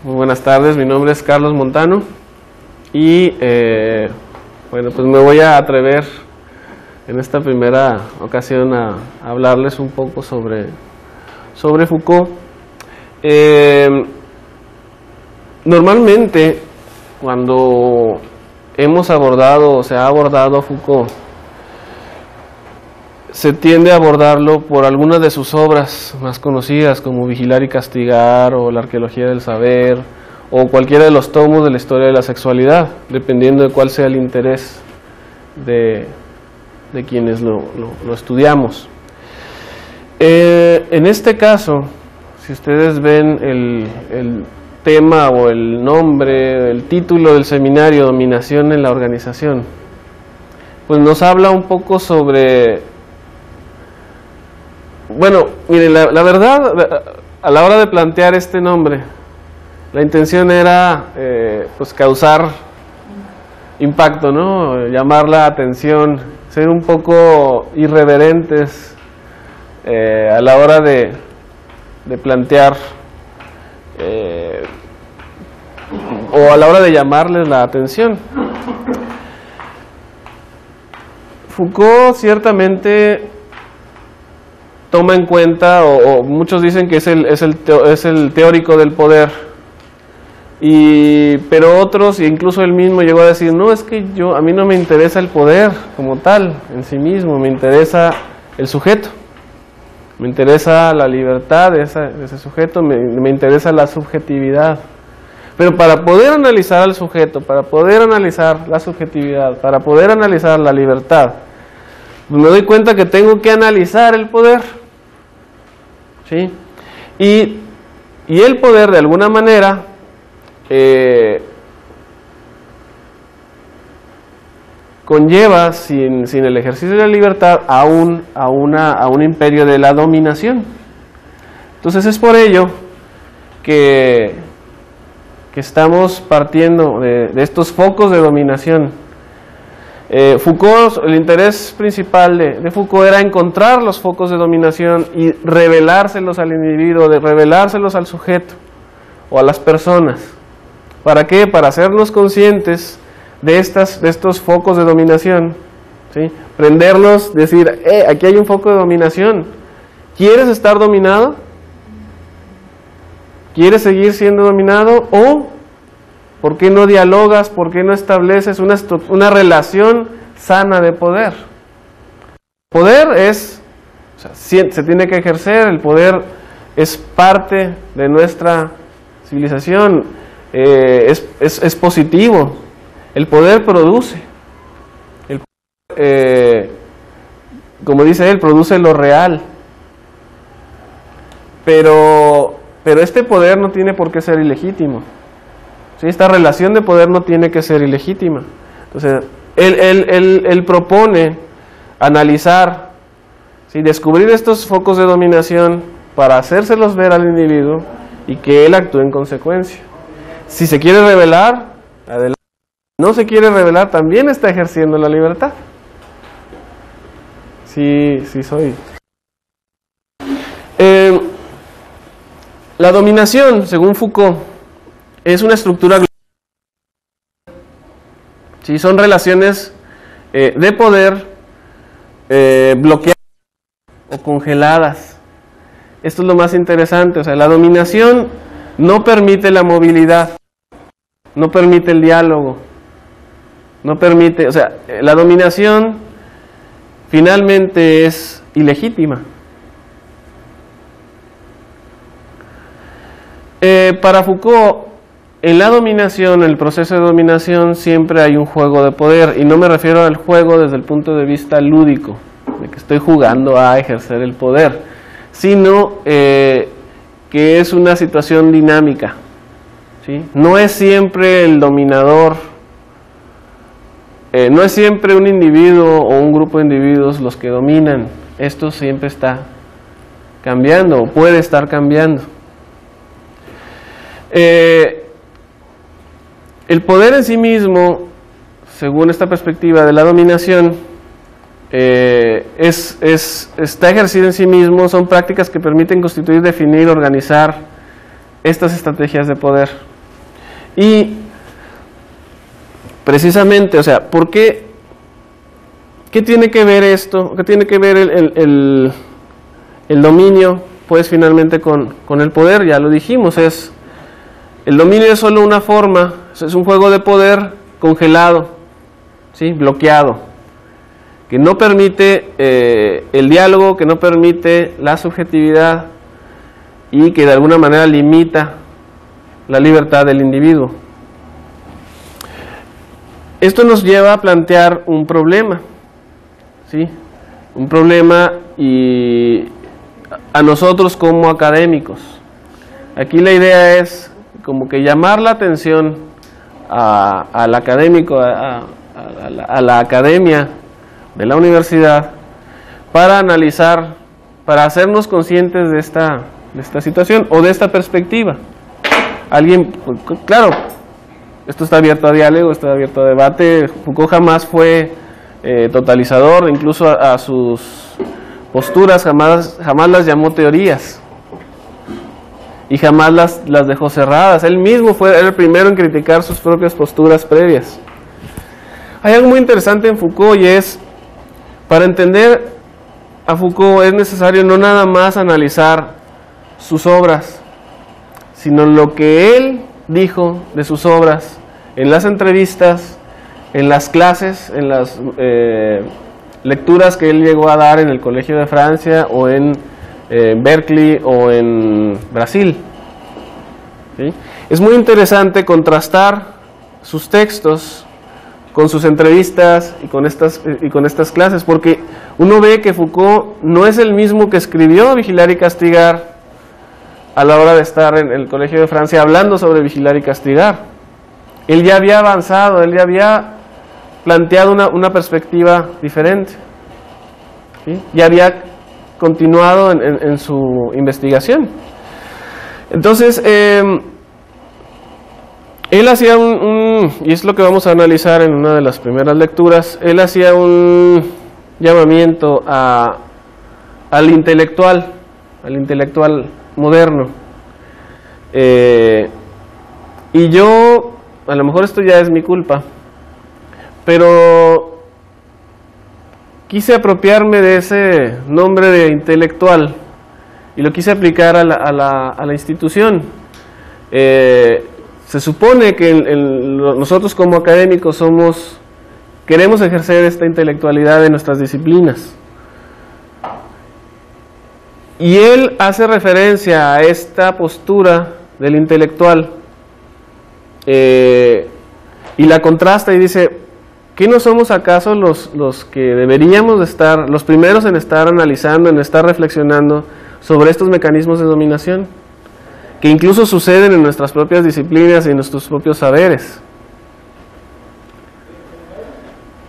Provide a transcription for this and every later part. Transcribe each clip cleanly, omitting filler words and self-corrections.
Muy buenas tardes, mi nombre es Carlos Montano y bueno, pues me voy a atrever en esta primera ocasión a hablarles un poco sobre Foucault. Normalmente cuando hemos abordado o se ha abordado a Foucault, se tiende a abordarlo por algunas de sus obras más conocidas como Vigilar y Castigar o La Arqueología del Saber o cualquiera de los tomos de la historia de la sexualidad, dependiendo de cuál sea el interés de quienes lo estudiamos. En este caso, si ustedes ven el tema o el nombre, el título del seminario, Dominación en la Organización, pues nos habla un poco sobre... Bueno, miren, la verdad, a la hora de plantear este nombre, la intención era pues causar impacto, ¿no? Llamar la atención, ser un poco irreverentes a la hora de plantear o a la hora de llamarles la atención. Foucault ciertamente toma en cuenta, o muchos dicen que es el teórico del poder, pero otros, e incluso él mismo llegó a decir, no, es que a mí no me interesa el poder como tal, en sí mismo, me interesa el sujeto, me interesa la libertad de ese sujeto, me interesa la subjetividad. Pero para poder analizar al sujeto, para poder analizar la subjetividad, para poder analizar la libertad, me doy cuenta que tengo que analizar el poder, ¿sí? Y el poder, de alguna manera, conlleva, sin el ejercicio de la libertad, a un imperio de la dominación. Entonces es por ello que estamos partiendo de estos focos de dominación. Foucault, el interés principal de Foucault era encontrar los focos de dominación y revelárselos al individuo, revelárselos al sujeto o a las personas. ¿Para qué? Para hacernos conscientes de estos focos de dominación, ¿sí? Prenderlos, decir, aquí hay un foco de dominación. ¿Quieres estar dominado? ¿Quieres seguir siendo dominado? ¿O por qué no dialogas? ¿Por qué no estableces una relación sana de poder? Poder se tiene que ejercer, el poder es parte de nuestra civilización, es positivo, el poder produce, como dice él, produce lo real, pero este poder no tiene por qué ser ilegítimo. ¿Sí? Esta relación de poder no tiene que ser ilegítima. Entonces, él propone analizar, ¿sí? Descubrir estos focos de dominación para hacérselos ver al individuo y que él actúe en consecuencia. Si se quiere rebelar, adelante. Si no se quiere rebelar, también está ejerciendo la libertad. Sí soy. La dominación, según Foucault, es una estructura global. ¿Sí? Son relaciones de poder bloqueadas o congeladas. Esto es lo más interesante. O sea, la dominación no permite la movilidad, no permite el diálogo, no permite, o sea, la dominación finalmente es ilegítima. Para Foucault, en la dominación, en el proceso de dominación, siempre hay un juego de poder, y no me refiero al juego desde el punto de vista lúdico, de que estoy jugando a ejercer el poder, sino que es una situación dinámica, ¿sí? No es siempre el dominador, no es siempre un individuo o un grupo de individuos los que dominan, esto siempre está cambiando, o puede estar cambiando. El poder en sí mismo, según esta perspectiva de la dominación, está ejercido en sí mismo, son prácticas que permiten constituir, definir, organizar estas estrategias de poder. Y precisamente, o sea, ¿por qué? ¿Qué tiene que ver esto? ¿Qué tiene que ver el dominio, pues, finalmente con el poder? Ya lo dijimos, el dominio es solo una forma, es un juego de poder congelado, ¿sí? Bloqueado, que no permite el diálogo, que no permite la subjetividad y que de alguna manera limita la libertad del individuo. Esto nos lleva a plantear un problema, ¿sí? Un problema y a nosotros como académicos. Aquí la idea es como que llamar la atención al académico, a la academia de la universidad, para analizar, para hacernos conscientes de esta situación o de esta perspectiva. Alguien, claro, esto está abierto a diálogo, está abierto a debate. Foucault jamás fue totalizador, incluso a sus posturas jamás las llamó teorías y jamás las dejó cerradas. Él mismo era el primero en criticar sus propias posturas previas. Hay algo muy interesante en Foucault y es, para entender a Foucault es necesario no nada más analizar sus obras, sino lo que él dijo de sus obras en las entrevistas, en las clases, en las lecturas que él llegó a dar en el Colegio de Francia o en Berkeley o en Brasil. ¿Sí? Es muy interesante contrastar sus textos con sus entrevistas y con estas clases, porque uno ve que Foucault no es el mismo que escribió Vigilar y Castigar a la hora de estar en el Colegio de Francia hablando sobre vigilar y castigar. Él ya había avanzado, él ya había planteado una perspectiva diferente, ¿sí? Ya había continuado en su investigación. Entonces, él hacía y es lo que vamos a analizar en una de las primeras lecturas, él hacía un llamamiento al intelectual moderno. Y yo, a lo mejor esto ya es mi culpa, pero quise apropiarme de ese nombre de intelectual y lo quise aplicar a la institución. Se supone que nosotros como académicos queremos ejercer esta intelectualidad en nuestras disciplinas. Y él hace referencia a esta postura del intelectual y la contrasta y dice, ¿qué no somos acaso los que deberíamos de estar, los primeros en estar analizando, en estar reflexionando sobre estos mecanismos de dominación, que incluso suceden en nuestras propias disciplinas y en nuestros propios saberes?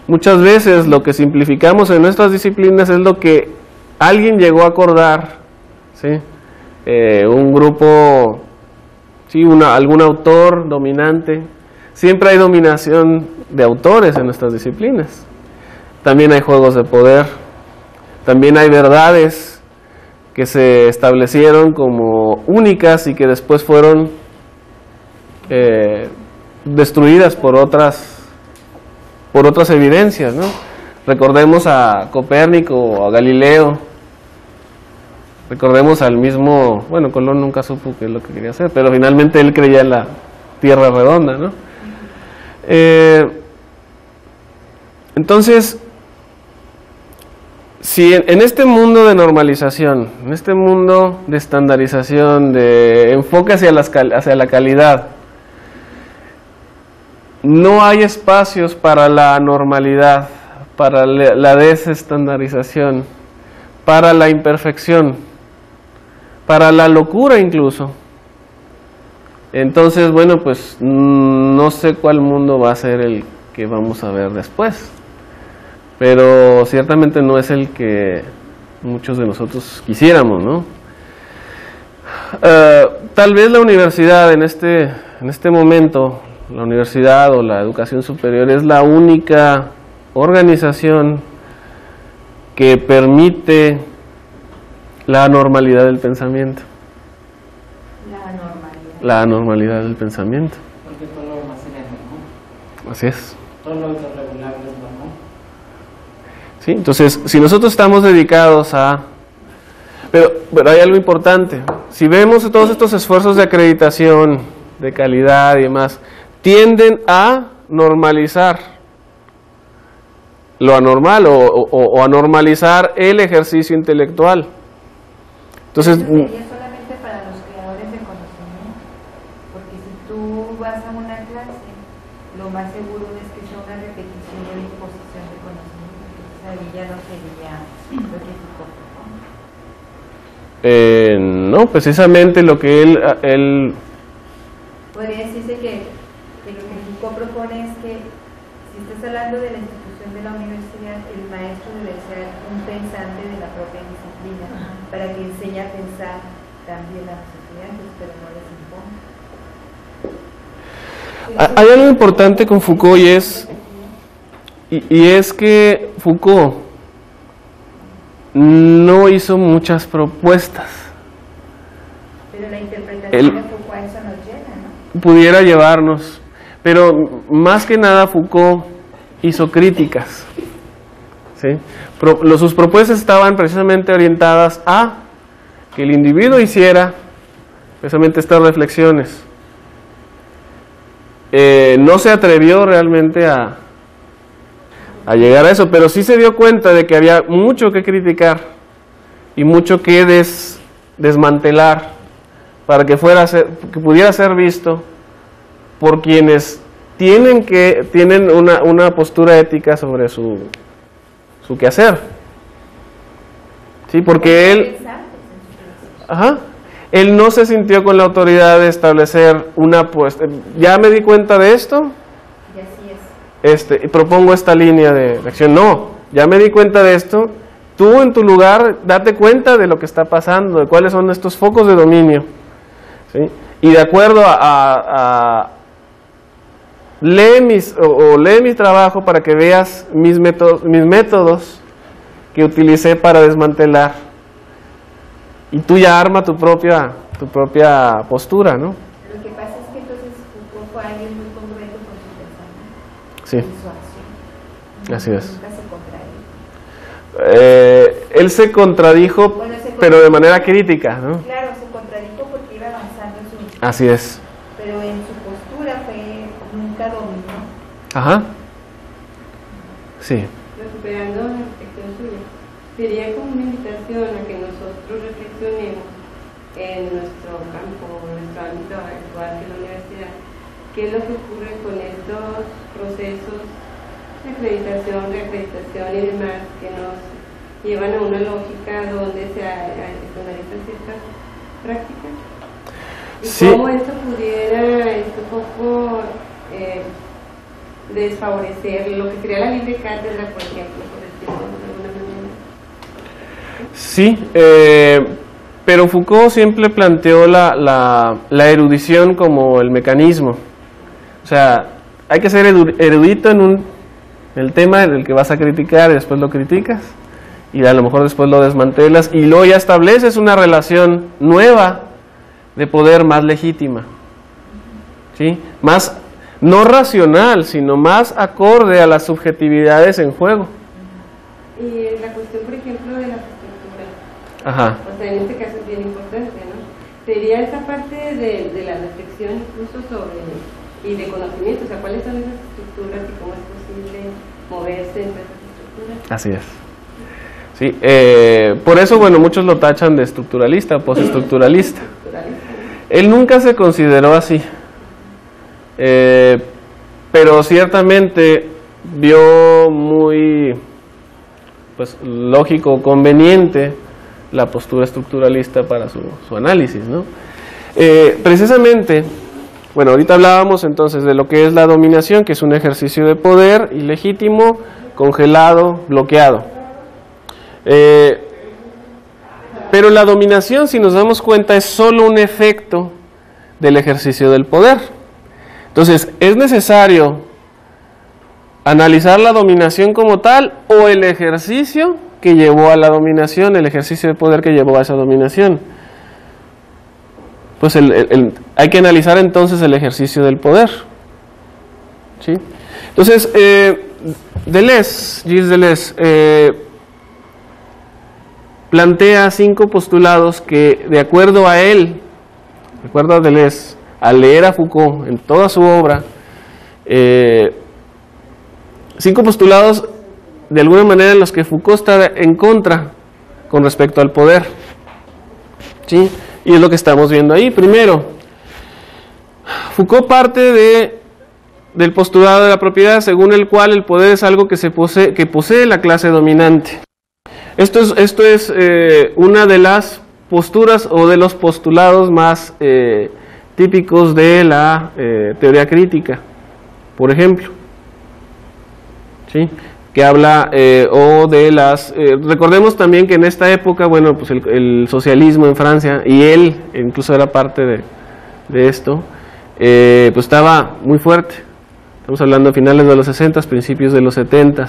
Muchas veces lo que simplificamos en nuestras disciplinas es lo que alguien llegó a acordar, ¿sí? Un grupo, ¿sí? Algún autor dominante. Siempre hay dominación de autores en nuestras disciplinas. También hay juegos de poder. También hay verdades que se establecieron como únicas y que después fueron destruidas por otras evidencias, ¿no? Recordemos a Copérnico o a Galileo. Recordemos al mismo, bueno, Colón nunca supo qué es lo que quería hacer, pero finalmente él creía en la Tierra redonda, ¿no? Entonces, si en este mundo de normalización, en este mundo de estandarización, de enfoque hacia la calidad, no hay espacios para la normalidad, para la desestandarización, para la imperfección, para la locura incluso. Entonces, bueno, pues no sé cuál mundo va a ser el que vamos a ver después, pero ciertamente no es el que muchos de nosotros quisiéramos, ¿no? Tal vez la universidad en este momento, la universidad o la educación superior es la única organización que permite la normalidad del pensamiento. La normalidad del pensamiento. Porque todas Así es. Todo lo autorregulable es normal. ¿Sí? Entonces, si nosotros estamos dedicados a... Pero hay algo importante. Si vemos todos estos esfuerzos de acreditación, de calidad y demás, tienden a normalizar lo anormal o a normalizar el ejercicio intelectual. Entonces, Eso sería solamente para los creadores de conocimiento, porque si tú vas a una clase, lo más seguro es que sea una repetición de la imposición de conocimiento, entonces ahí ya no sería lo que Foucault propone. no, precisamente lo que él Podría decirse que lo que Foucault propone es que si estás hablando de la institución de la universidad, el maestro debe ser un pensante de la propia disciplina, para que enseñe a pensar también a los estudiantes, pero no les imponga. Hay algo importante con Foucault y es que Foucault no hizo muchas propuestas. Pero la interpretación de Foucault a eso nos lleva, ¿no? Pudiera llevarnos, pero más que nada Foucault hizo críticas. ¿Sí? Sus propuestas estaban precisamente orientadas a que el individuo hiciera precisamente estas reflexiones. No se atrevió realmente a llegar a eso, pero sí se dio cuenta de que había mucho que criticar y mucho que desmantelar para que pudiera ser visto por quienes tienen una postura ética sobre su quehacer. Sí, porque él no se sintió con la autoridad de establecer ya me di cuenta de esto, Y así es. y propongo esta línea de acción. No, ya me di cuenta de esto, tú en tu lugar date cuenta de lo que está pasando, de cuáles son estos focos de dominio. ¿Sí? Y de acuerdo lee mi trabajo para que veas mis métodos que utilicé para desmantelar. Y tú ya arma tu propia postura, ¿no? Lo que pasa es que entonces Foucault fue alguien muy congruente con su pensamiento, Sí, y su acción. así es. Nunca se contradijo. Él se contradijo, pero de manera crítica, ¿no? Claro, se contradijo porque iba avanzando en su... Así es. Pero en su postura nunca dominó. Ajá. Sí. Recuperando la reflexión suya, sería como una invitación a que nosotros reflexionemos en nuestro campo, en nuestro ámbito actual que es la universidad, qué es lo que ocurre con estos procesos de acreditación, reacreditación y demás que nos llevan a una lógica donde se analizan ciertas prácticas y Sí. cómo esto pudiera un poco desfavorecer lo que sería la libre cátedra, por ejemplo, por decirlo de alguna manera. Sí, pero Foucault siempre planteó la erudición como el mecanismo. O sea, hay que ser erudito en el tema en el que vas a criticar y después lo criticas y a lo mejor después lo desmantelas y luego ya estableces una relación nueva de poder más legítima, ¿sí? Más no racional, sino más acorde a las subjetividades en juego. Y la cuestión, por ejemplo, de las estructuras. Ajas. O sea, en este caso es bien importante, ¿no? Sería esa parte de la reflexión incluso y de conocimiento, o sea, cuáles son esas estructuras y cómo es posible moverse entre esas estructuras. Así es. Sí, por eso, bueno, muchos lo tachan de estructuralista, postestructuralista. Él nunca se consideró así, pero ciertamente vio muy lógico, conveniente la postura estructuralista para su análisis, ¿no? Precisamente, bueno, ahorita hablábamos entonces de lo que es la dominación, que es un ejercicio de poder ilegítimo, congelado, bloqueado. Pero la dominación, si nos damos cuenta, es solo un efecto del ejercicio del poder. Entonces, ¿es necesario analizar la dominación como tal o el ejercicio que llevó a la dominación, el ejercicio de poder que llevó a esa dominación? Pues hay que analizar entonces el ejercicio del poder, ¿sí? Entonces, Gilles Deleuze plantea 5 postulados que, de acuerdo a él, de acuerdo a Deleuze, al leer a Foucault en toda su obra, 5 postulados de alguna manera en los que Foucault está en contra con respecto al poder, ¿sí? Y es lo que estamos viendo ahí. Primero, Foucault parte del postulado de la propiedad, según el cual el poder es algo que posee la clase dominante. Esto es una de las posturas o de los postulados más típicos de la teoría crítica, por ejemplo, ¿sí? Que habla o de las... recordemos también que en esta época, bueno, pues el socialismo en Francia, y él incluso era parte de esto, pues estaba muy fuerte. Estamos hablando de finales de los 60, principios de los 70.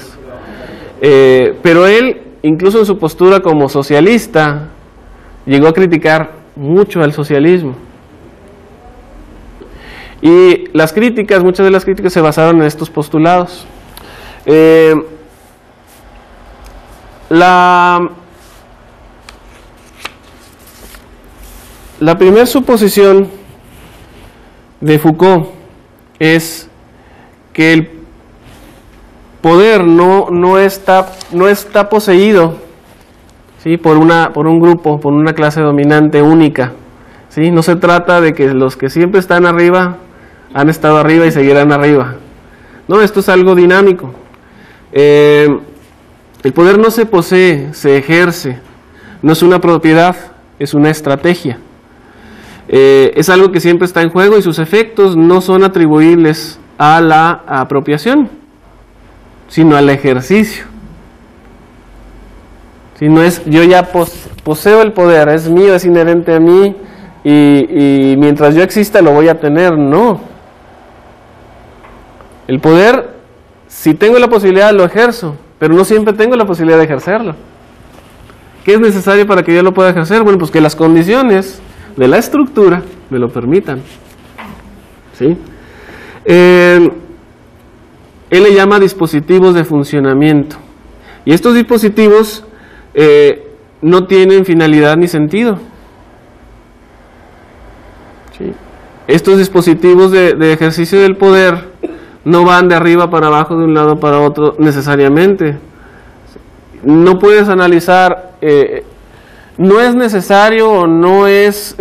Pero él, incluso en su postura como socialista, llegó a criticar mucho al socialismo. Y muchas de las críticas se basaron en estos postulados. La primera suposición de Foucault es que el poder no está poseído, ¿sí? por un grupo, por una clase dominante única, ¿sí? No se trata de que los que siempre están arriba han estado arriba y seguirán arriba. No, esto es algo dinámico. El poder no se posee, se ejerce. No es una propiedad, es una estrategia. Es algo que siempre está en juego y sus efectos no son atribuibles a la apropiación, sino al ejercicio. Si no es, yo ya poseo el poder, es mío, es inherente a mí, y mientras yo exista lo voy a tener. No. El poder, si tengo la posibilidad, lo ejerzo, pero no siempre tengo la posibilidad de ejercerlo. ¿Qué es necesario para que yo lo pueda ejercer? Bueno, pues que las condiciones de la estructura me lo permitan, ¿sí? Él le llama dispositivos de funcionamiento, y estos dispositivos no tienen finalidad ni sentido, ¿sí? Estos dispositivos de ejercicio del poder no van de arriba para abajo, de un lado para otro necesariamente. No puedes analizar, no es necesario o no es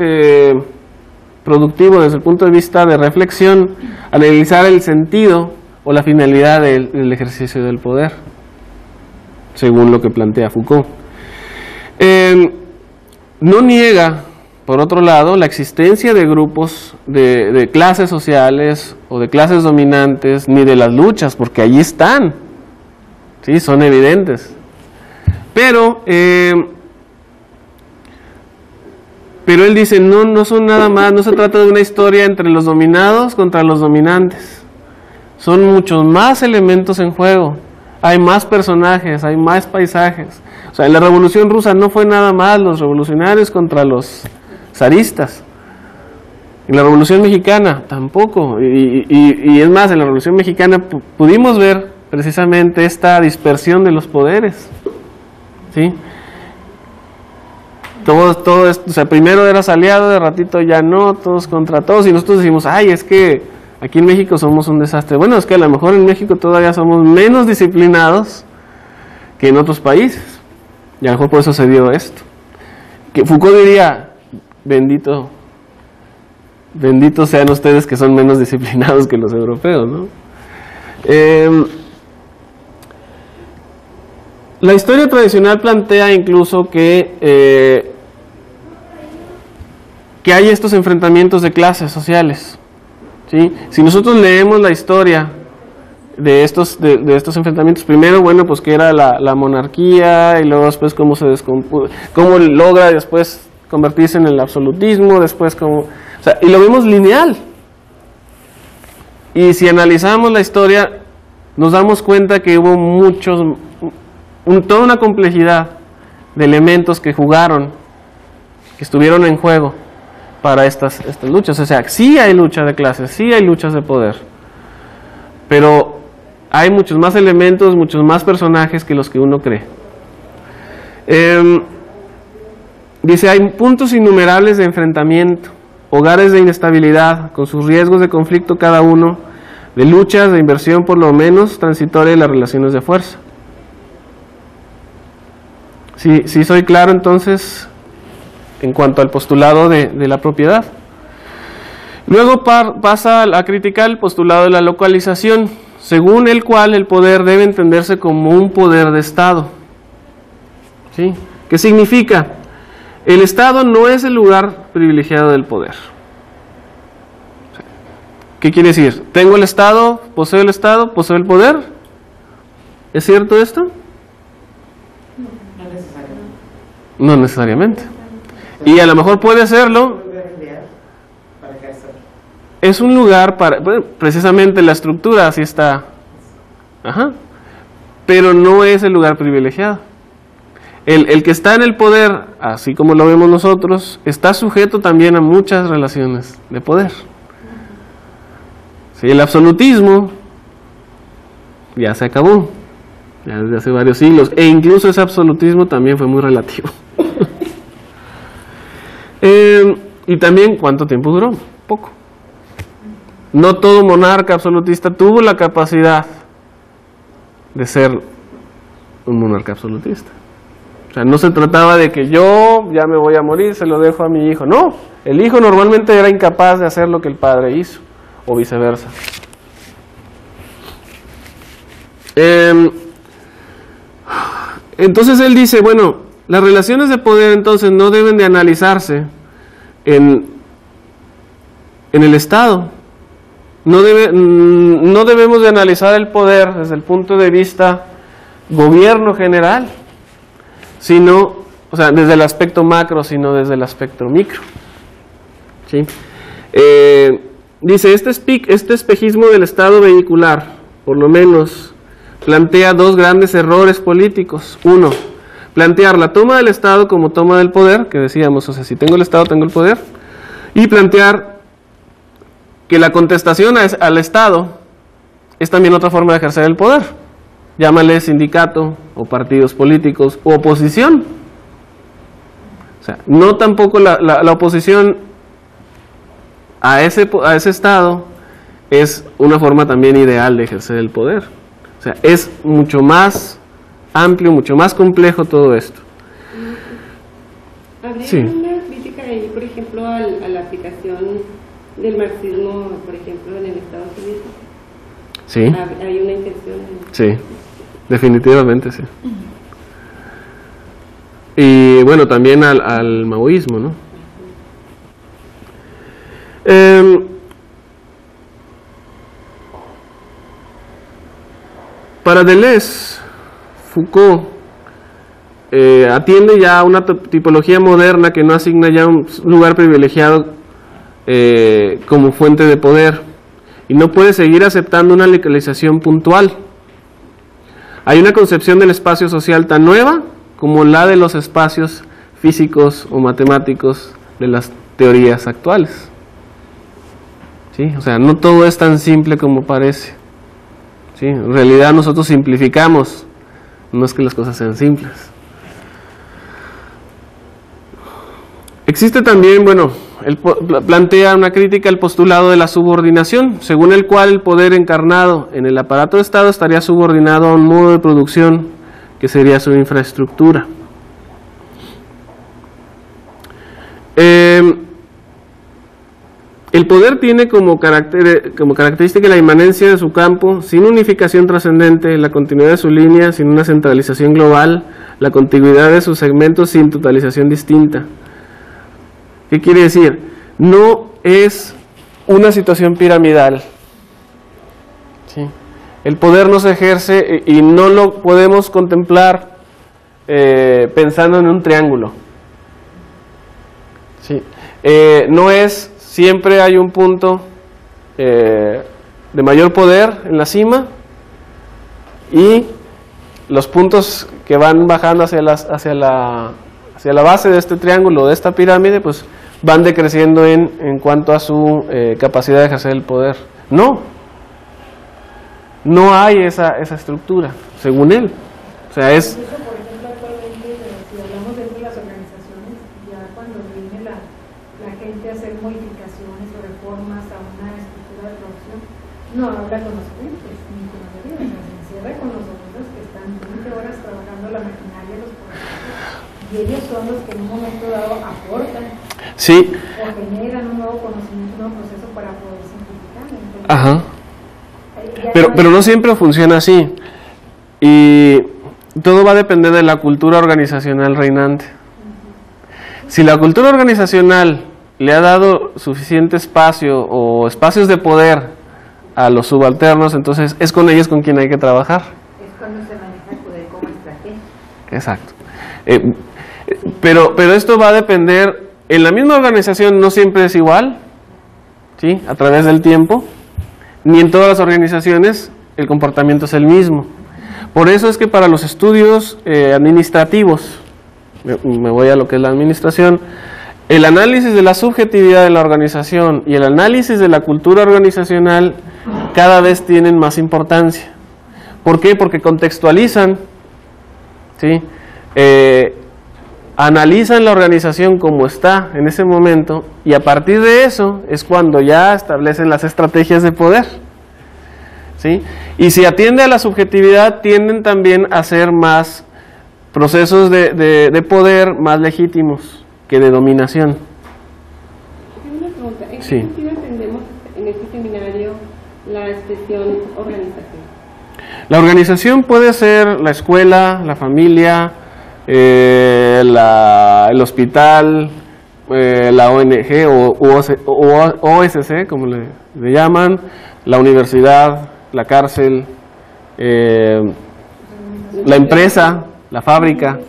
productivo desde el punto de vista de reflexión analizar el sentido o la finalidad del ejercicio del poder, según lo que plantea Foucault. No niega, por otro lado, la existencia de grupos de clases sociales o de clases dominantes, ni de las luchas, porque allí están, ¿sí? Son evidentes. Pero él dice, no son nada más, no se trata de una historia entre los dominados contra los dominantes. Son muchos más elementos en juego. Hay más personajes, hay más paisajes. O sea, en la Revolución Rusa no fue nada más los revolucionarios contra los zaristas. En la Revolución Mexicana tampoco. Y es más, en la Revolución Mexicana pudimos ver precisamente esta dispersión de los poderes, ¿sí? Todo esto, o sea, primero eras aliado, de ratito ya no, todos contra todos, y nosotros decimos, ay, es que aquí en México somos un desastre. Bueno, es que a lo mejor en México todavía somos menos disciplinados que en otros países, y a lo mejor por eso se dio esto. Que Foucault diría, benditos sean ustedes que son menos disciplinados que los europeos, ¿no? La historia tradicional plantea incluso que hay estos enfrentamientos de clases sociales, ¿sí? Si nosotros leemos la historia de estos enfrentamientos, primero, bueno, pues que era la monarquía, y luego después cómo se descompuso, cómo logra después convertirse en el absolutismo, después cómo, o sea, y lo vemos lineal. Y si analizamos la historia, nos damos cuenta que hubo toda una complejidad de elementos que jugaron, que estuvieron en juego para estas luchas. O sea, sí hay lucha de clases, sí hay luchas de poder, pero hay muchos más elementos, muchos más personajes que los que uno cree. Dice, hay puntos innumerables de enfrentamiento, hogares de inestabilidad, con sus riesgos de conflicto cada uno, de luchas, de inversión por lo menos transitoria de las relaciones de fuerza. Sí soy claro entonces en cuanto al postulado de la propiedad. Luego pasa a criticar el postulado de la localización, según el cual el poder debe entenderse como un poder de Estado. ¿Sí? ¿Qué significa? El Estado no es el lugar privilegiado del poder. ¿Qué quiere decir? ¿Tengo el Estado? ¿Poseo el Estado? ¿Poseo el poder? ¿Es cierto esto? No necesariamente. No necesariamente. Y a lo mejor puede serlo. Es un lugar para, bueno, precisamente la estructura así está. Ajá. Pero no es el lugar privilegiado. El que está en el poder, así como lo vemos nosotros, está sujeto también a muchas relaciones de poder. Sí, el absolutismo ya se acabó, ya desde hace varios siglos, e incluso ese absolutismo también fue muy relativo. Y también, ¿cuánto tiempo duró? Poco. No todo monarca absolutista tuvo la capacidad de ser un monarca absolutista. O sea, no se trataba de que yo ya me voy a morir, se lo dejo a mi hijo. No, el hijo normalmente era incapaz de hacer lo que el padre hizo, o viceversa. Entonces él dice, bueno, las relaciones de poder entonces no deben de analizarse en el Estado. No debemos de analizar el poder desde el punto de vista gobierno general, sino, o sea, desde el aspecto macro, sino desde el aspecto micro. ¿Sí? Dice, este espejismo del Estado vehicular, por lo menos, plantea dos grandes errores políticos. Uno, plantear la toma del Estado como toma del poder, que decíamos, o sea, si tengo el Estado, tengo el poder, y plantear que la contestación al Estado es también otra forma de ejercer el poder. Llámale sindicato, o partidos políticos, o oposición. O sea, no tampoco la oposición a ese Estado es una forma también ideal de ejercer el poder. O sea, es mucho más amplio, mucho más complejo todo esto. ¿Habría Sí. una crítica ahí, por ejemplo, a la aplicación del marxismo, por ejemplo, en el Estados Unidos? Sí, ¿Hay una intención? sí, definitivamente sí. Y bueno, también al maoísmo, ¿no? Para Deleuze, Foucault atiende ya a una tipología moderna que no asigna ya un lugar privilegiado como fuente de poder y no puede seguir aceptando una localización puntual. Hay una concepción del espacio social tan nueva como la de los espacios físicos o matemáticos de las teorías actuales. ¿Sí? O sea, no todo es tan simple como parece. ¿Sí? En realidad nosotros simplificamos, no es que las cosas sean simples. Existe también, bueno, él plantea una crítica al postulado de la subordinación, según el cual el poder encarnado en el aparato de Estado estaría subordinado a un modo de producción que sería su infraestructura. El poder tiene como característica la inmanencia de su campo, sin unificación trascendente, la continuidad de su línea, sin una centralización global, la contiguidad de sus segmentos sin totalización distinta. ¿Qué quiere decir? No es una situación piramidal. ¿Sí? El poder no se ejerce y no lo podemos contemplar pensando en un triángulo. ¿Sí? No es siempre hay un punto de mayor poder en la cima y los puntos que van bajando hacia la base de este triángulo, de esta pirámide, pues van decreciendo en cuanto a su capacidad de ejercer el poder. No no hay esa estructura, según él. O sea, es... Incluso, por ejemplo, actualmente, si hablamos dentro de las organizaciones, ya cuando viene la gente a hacer modificaciones o reformas a una estructura de producción, no habla con los clientes ni con los obreros, se encierra con los obreros que están 20 horas trabajando la maquinaria, los procesos, y ellos son los que en un momento dado aportan Sí. o generan un nuevo conocimiento, un nuevo proceso para poder simplificar. Entonces, Ajá. ya Pero no siempre funciona así. Y todo va a depender de la cultura organizacional reinante. Si la cultura organizacional le ha dado suficiente espacio o espacios de poder a los subalternos, entonces es con ellos con quien hay que trabajar. Es cuando se maneja el poder como estrategia. Exacto. Pero esto va a depender, en la misma organización no siempre es igual, ¿sí? A través del tiempo, ni en todas las organizaciones el comportamiento es el mismo. Por eso es que para los estudios administrativos, me voy a lo que es la administración, el análisis de la subjetividad de la organización y el análisis de la cultura organizacional cada vez tienen más importancia. ¿Por qué? Porque contextualizan, ¿sí? Analizan la organización como está en ese momento y a partir de eso es cuando ya establecen las estrategias de poder, ¿sí? Y si atiende a la subjetividad, tienden también a ser más procesos de poder más legítimos que de dominación. Tengo una pregunta. ¿En qué Sí. sentido entendemos en este seminario la expresión organización? La organización puede ser la escuela, la familia, el hospital, la ONG o OSC, como le llaman, la universidad, la cárcel, la empresa, la fábrica.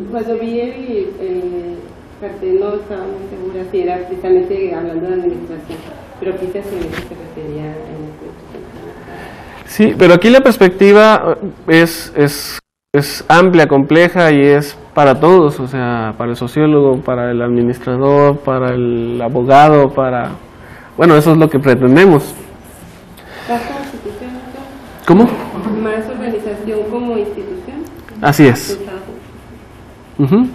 Cuando vi el cartel no estaba muy segura si era precisamente hablando de administración, pero quizás en eso se refería en este. Sí, pero aquí la perspectiva es amplia, compleja y es para todos, o sea, para el sociólogo, para el administrador, para el abogado, para... Bueno, eso es lo que pretendemos. ¿Más como institución? ¿Cómo? ¿Más organización como institución? Así es. Ujú.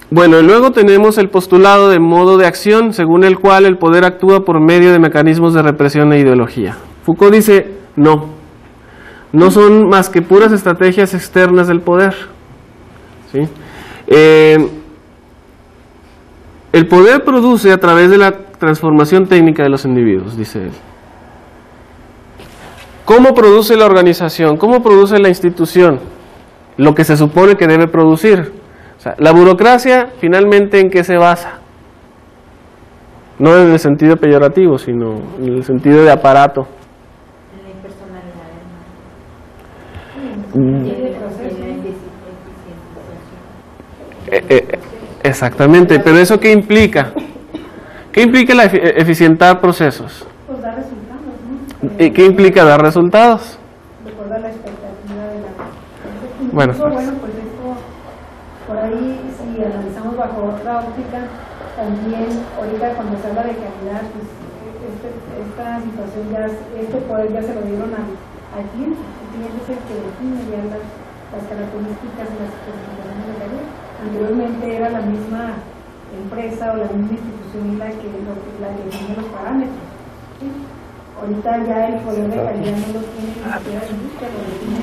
Bueno, y luego tenemos el postulado de modo de acción, según el cual el poder actúa por medio de mecanismos de represión e ideología. Foucault dice, no son más que puras estrategias externas del poder, ¿sí? El poder produce a través de la transformación técnica de los individuos, dice él. ¿Cómo produce la organización? ¿Cómo produce la institución? Lo que se supone que debe producir. O sea, la burocracia, finalmente, ¿en qué se basa? No en el sentido peyorativo, sino en el sentido de aparato. En la impersonalidad. Exactamente, pero ¿eso qué implica? ¿Qué implica eficientar procesos? pues da resultados, ¿no? ¿Y qué implica dar resultados? De acuerdo a la expectativa de la... Bueno, Incluso, pues esto, por ahí, si analizamos bajo otra óptica, también ahorita cuando se habla de calidad, pues esta situación ya, este poder ya se lo dieron al cliente. El cliente es el que define ya las características y las especificaciones de calidad. Anteriormente era la misma empresa o la misma institución la que define los parámetros, ¿sí? Ahorita ya el poder de calidad no lo tiene ni siquiera la industria, lo define.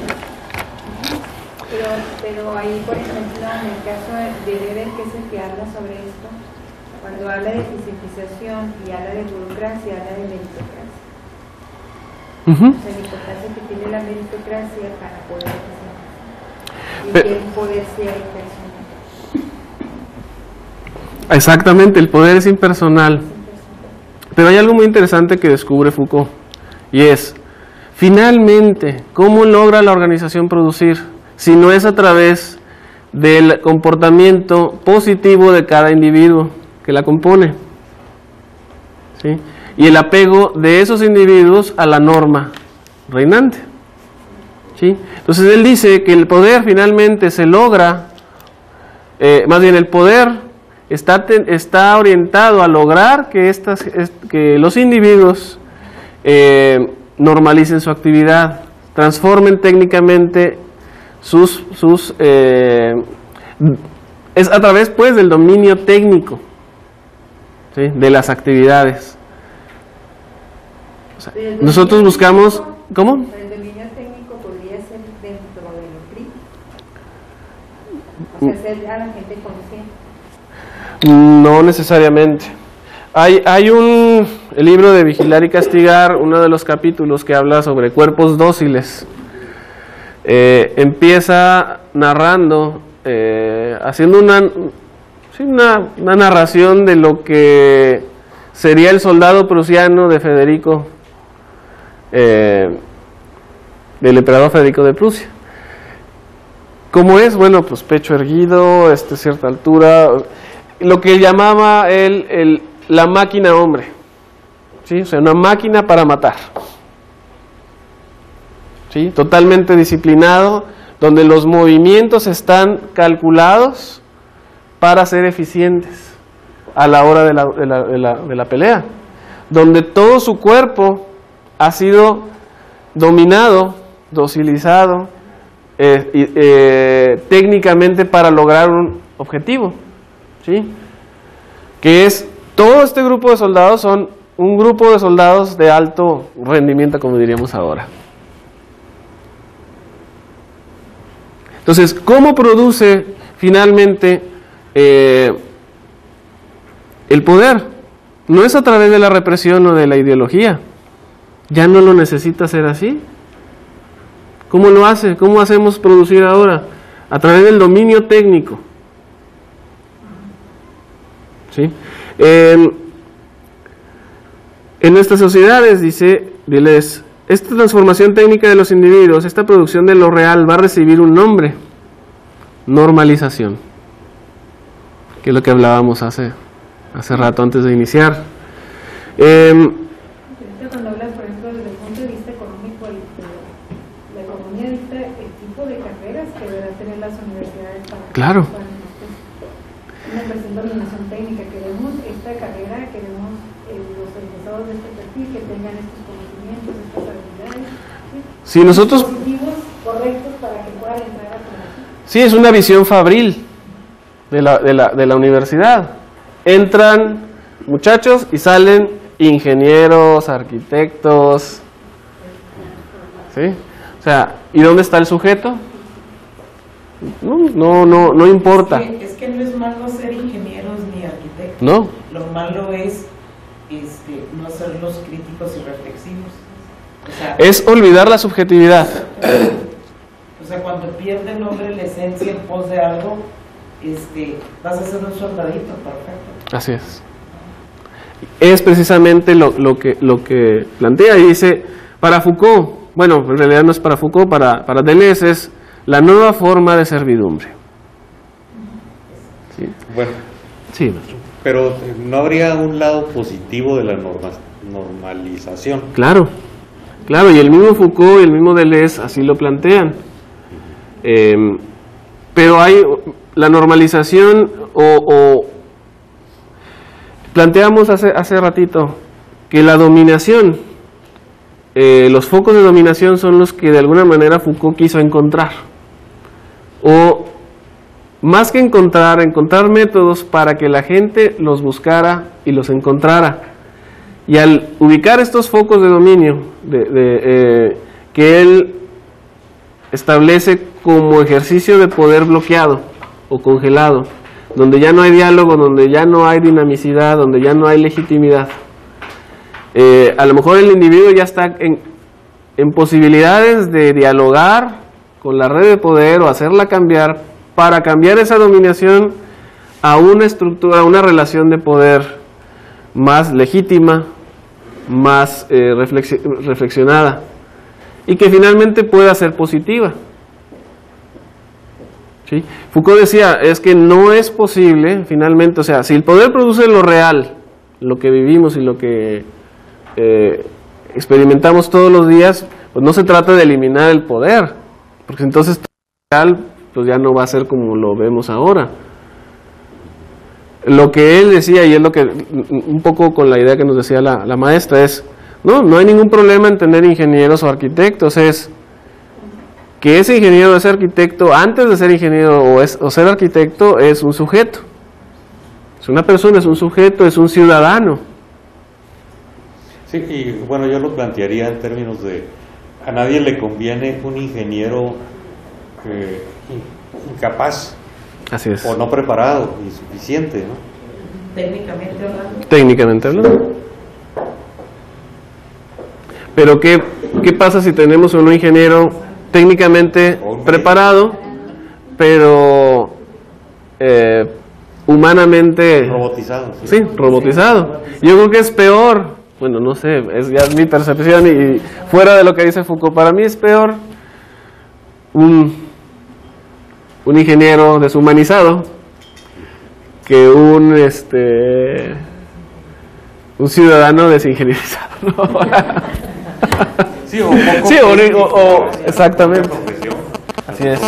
Pero ahí, por ejemplo, en el caso de Weber, que es el que habla sobre esto, cuando habla de eficientización y habla de burocracia, habla de meritocracia. O sea, la importancia que tiene la meritocracia para poder eficientizar. Y que el poder sea impersonal. Exactamente, el poder es impersonal. Pero hay algo muy interesante que descubre Foucault, y es, finalmente, ¿cómo logra la organización producir? Si no es a través del comportamiento positivo de cada individuo que la compone, ¿sí? Y el apego de esos individuos a la norma reinante, ¿sí? Entonces él dice que el poder finalmente se logra, más bien el poder está orientado a lograr que los individuos normalicen su actividad, transformen técnicamente es a través pues del dominio técnico, ¿sí?, de las actividades. O sea, nosotros buscamos, ¿cómo? El dominio técnico podría ser dentro del CRI, o sea, hacer a la gente consciente. No necesariamente. Hay el libro de Vigilar y Castigar, uno de los capítulos que habla sobre cuerpos dóciles. Empieza narrando, haciendo una narración de lo que sería el soldado prusiano de Federico, del emperador Federico de Prusia. ¿Cómo es? Bueno, pues pecho erguido, cierta altura, lo que llamaba él la máquina hombre, ¿sí? O sea, una máquina para matar, ¿sí? Totalmente disciplinado, donde los movimientos están calculados para ser eficientes a la hora de la pelea, donde todo su cuerpo ha sido dominado, docilizado, técnicamente para lograr un objetivo, ¿sí? Que es, todo este grupo de soldados son un grupo de soldados de alto rendimiento, como diríamos ahora. Entonces, ¿cómo produce finalmente el poder? No es a través de la represión o de la ideología. Ya no lo necesita hacer así. ¿Cómo lo hace? ¿Cómo hacemos producir ahora? A través del dominio técnico. ¿Sí? En nuestras sociedades, diles, esta transformación técnica de los individuos, esta producción de lo real va a recibir un nombre: normalización, que es lo que hablábamos hace rato antes de iniciar. Cuando hablas, por ejemplo, desde el punto de vista económico, la economía dicta el tipo de carreras que deberán tener las universidades para Claro. Una cuestión de dominación técnica. Queremos esta carrera, queremos los egresados de este perfil que tengan estos conocimientos, estas habilidades, ¿sí? Si nosotros, dispositivos correctos para que puedan entrar a trabajar. sí, es una visión fabril de la universidad. Entran muchachos y salen ingenieros, arquitectos, ¿sí? O sea, ¿y dónde está el sujeto? No importa. Es que no es malo ser ingenieros ni arquitectos. No. Lo malo es no ser los críticos y reflexivos. O sea, Es olvidar la subjetividad. o sea, cuando pierde el hombre la esencia en pos de algo, vas a ser un soldadito perfecto. Así es. Es precisamente lo que plantea y dice, para Foucault, bueno, en realidad no es para Foucault, para Deleuze es la nueva forma de servidumbre. ¿Sí? Bueno, Sí. pero ¿no habría un lado positivo de la normalización? Claro, y el mismo Foucault y el mismo Deleuze así lo plantean. Pero hay la normalización o planteamos hace ratito que la dominación, los focos de dominación son los que de alguna manera Foucault quiso encontrar. O más que encontrar métodos para que la gente los buscara y los encontrara. Y al ubicar estos focos de dominio que él establece como ejercicio de poder bloqueado o congelado, donde ya no hay diálogo, donde ya no hay dinamicidad, donde ya no hay legitimidad, a lo mejor el individuo ya está en posibilidades de dialogar con la red de poder o hacerla cambiar para cambiar esa dominación a una estructura, a una relación de poder más legítima, más reflexionada y que finalmente pueda ser positiva. ¿Sí? Foucault decía, es que no es posible finalmente, o sea, si el poder produce lo real, lo que vivimos y lo que experimentamos todos los días, pues no se trata de eliminar el poder, porque entonces lo real pues ya no va a ser como lo vemos ahora. Lo que él decía, y es lo que un poco con la idea que nos decía la maestra, es No hay ningún problema en tener ingenieros o arquitectos. Es que ese ingeniero o ese arquitecto, antes de ser ingeniero o ser arquitecto, es un sujeto. Es una persona, es un sujeto, es un ciudadano. Sí, y bueno, yo lo plantearía en términos de, a nadie le conviene un ingeniero incapaz. Así es. O no preparado, insuficiente, ¿no? Técnicamente hablando. Técnicamente hablando. Pero ¿qué pasa si tenemos un ingeniero técnicamente preparado, pero humanamente... Robotizado. Sí, robotizado. Yo creo que es peor, bueno, no sé, ya es mi percepción y fuera de lo que dice Foucault, para mí es peor un ingeniero deshumanizado que un ciudadano desingenierizado, ¿no? Sí, o poco sí, técnico, o exactamente. profesión. Así es.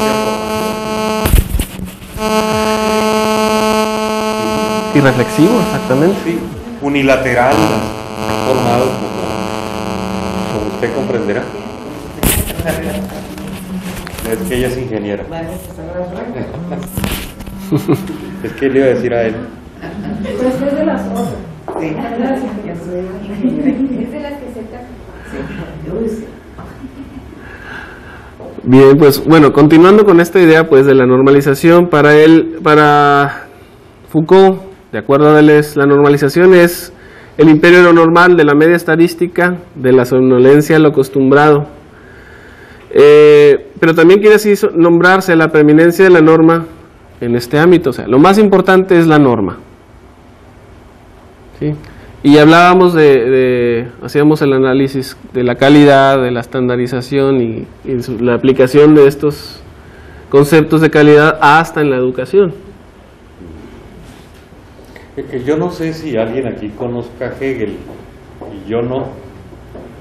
Y reflexivo, exactamente. Sí, unilateral, formado como usted comprenderá. Es que ella es ingeniera. Es que le iba a decir a él. Pues es de las otras. Sí, ya soy ingeniera. Es de las que se trata. Bien, pues bueno, continuando con esta idea pues de la normalización, para Foucault, de acuerdo a Deleuze, la normalización es el imperio de lo normal, de la media estadística, de la somnolencia a lo acostumbrado. Pero también quiere así nombrarse la preeminencia de la norma en este ámbito, o sea, lo más importante es la norma. ¿Sí? Y hablábamos hacíamos el análisis de la calidad, de la estandarización y la aplicación de estos conceptos de calidad hasta en la educación. Yo no sé si alguien aquí conozca a Hegel, y yo no,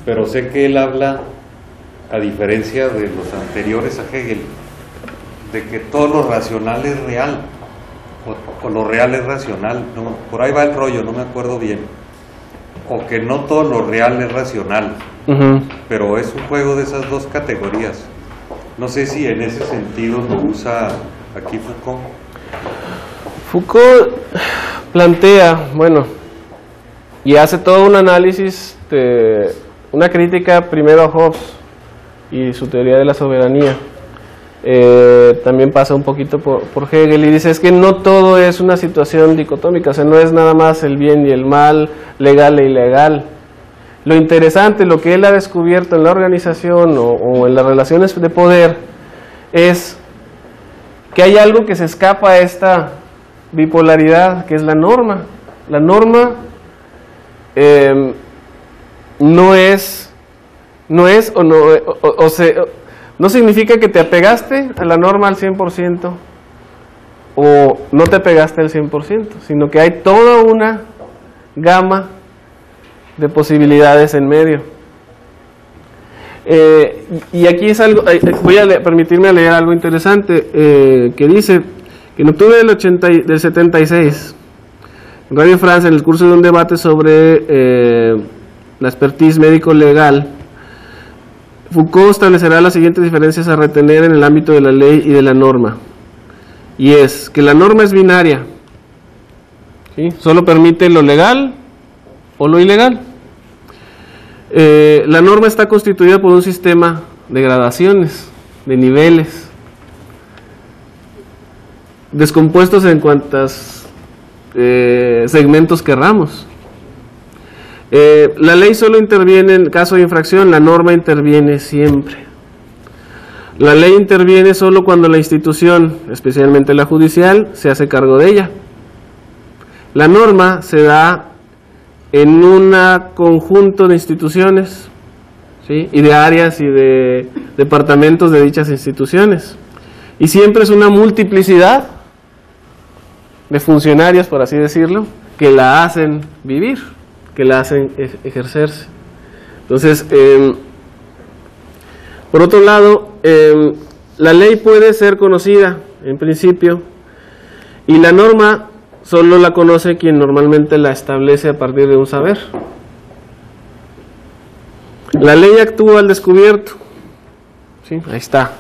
pero sé que él habla, a diferencia de los anteriores a Hegel, de que todo lo racional es real, o lo real es racional, no, por ahí va el rollo, no me acuerdo bien, o que no todo lo real es racional, pero es un juego de esas dos categorías. No sé si en ese sentido lo usa aquí Foucault. Foucault plantea, bueno, y hace todo un análisis, una crítica primero a Hobbes y su teoría de la soberanía. También pasa un poquito por Hegel y dice, es que no todo es una situación dicotómica, o sea, no es nada más el bien y el mal, legal e ilegal. Lo interesante, lo que él ha descubierto en la organización o en las relaciones de poder, es que hay algo que se escapa a esta bipolaridad, que es la norma. La norma no significa que te apegaste a la norma al 100% o no te apegaste al 100%, sino que hay toda una gama de posibilidades en medio. Y aquí es algo, voy a permitirme leer algo interesante que dice que en octubre del 76, en Radio Francia, en el curso de un debate sobre la expertise médico-legal, Foucault establecerá las siguientes diferencias a retener en el ámbito de la ley y de la norma. Y es que la norma es binaria, ¿sí? Solo permite lo legal o lo ilegal. La norma está constituida por un sistema de gradaciones, de niveles, descompuestos en cuantos segmentos querramos. La ley solo interviene en caso de infracción, la norma interviene siempre. La ley interviene solo cuando la institución, especialmente la judicial, se hace cargo de ella. La norma se da en un conjunto de instituciones, ¿sí? Y de áreas y de departamentos de dichas instituciones. Y siempre es una multiplicidad de funcionarios, por así decirlo, que la hacen vivir, que la hacen ejercerse. Entonces, por otro lado, la ley puede ser conocida en principio y la norma solo la conoce quien normalmente la establece a partir de un saber. La ley actúa al descubierto. ¿Sí? Ahí está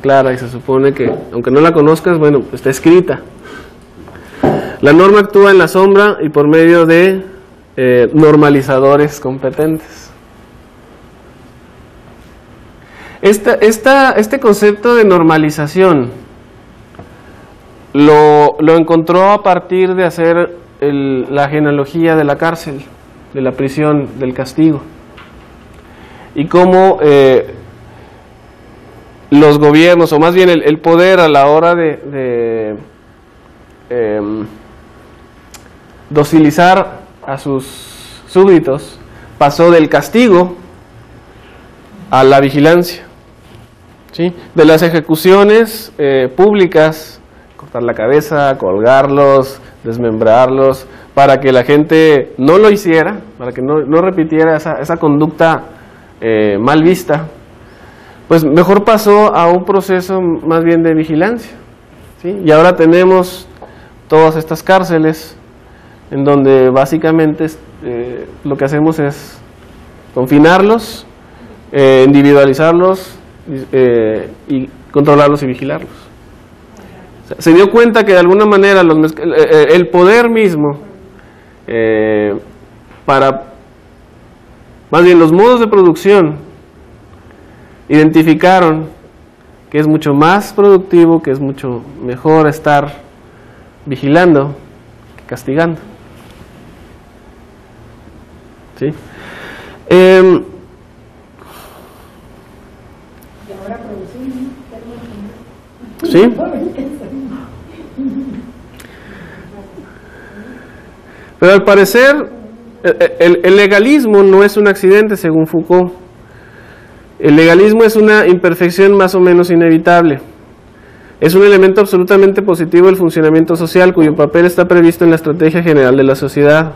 clara y se supone que, aunque no la conozcas, bueno, está escrita. La norma actúa en la sombra y por medio de normalizadores competentes. Este concepto de normalización lo encontró a partir de hacer la genealogía de la cárcel, de la prisión, del castigo. Y cómo los gobiernos, o más bien el poder a la hora de docilizar a sus súbditos, pasó del castigo a la vigilancia. ¿Sí? De las ejecuciones públicas, cortar la cabeza, colgarlos, desmembrarlos, para que la gente no lo hiciera, para que no repitiera esa conducta mal vista, pues mejor pasó a un proceso más bien de vigilancia. ¿Sí? Y ahora tenemos todas estas cárceles en donde básicamente lo que hacemos es confinarlos, individualizarlos, y controlarlos y vigilarlos. O sea, se dio cuenta que de alguna manera el poder mismo, más bien los modos de producción, identificaron que es mucho más productivo, que es mucho mejor estar vigilando que castigando. ¿Sí? ¿Sí? Pero al parecer el legalismo no es un accidente, según Foucault. El legalismo es una imperfección más o menos inevitable. Es un elemento absolutamente positivo del funcionamiento social, cuyo papel está previsto en la estrategia general de la sociedad.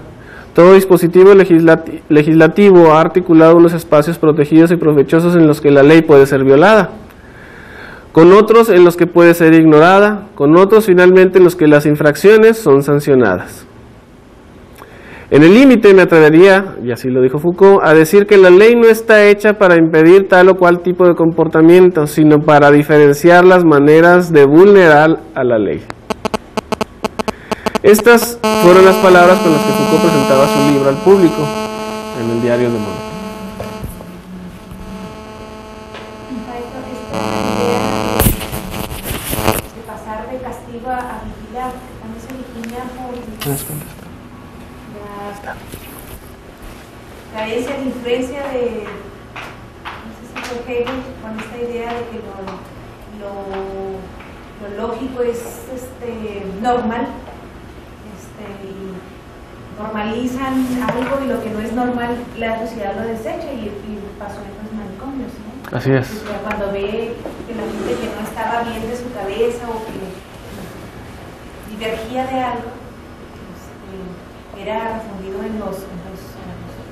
Todo dispositivo legislativo ha articulado unos espacios protegidos y provechosos en los que la ley puede ser violada, con otros en los que puede ser ignorada, con otros finalmente en los que las infracciones son sancionadas. En el límite me atrevería, y así lo dijo Foucault, a decir que la ley no está hecha para impedir tal o cual tipo de comportamiento, sino para diferenciar las maneras de vulnerar a la ley. Estas fueron las palabras con las que Foucault presentaba su libro al público en el diario Le Monde. De pasar de castigo a vigilar, también se vigila por la herencia de influencia de, no sé si fue Hegel, con esta idea de que lo lógico es normal, y normalizan algo y lo que no es normal la sociedad lo desecha y pasó en los manicomios, ¿no? Así es. O sea, cuando ve que la gente que no estaba bien de su cabeza o que divergía de algo, era refundido en los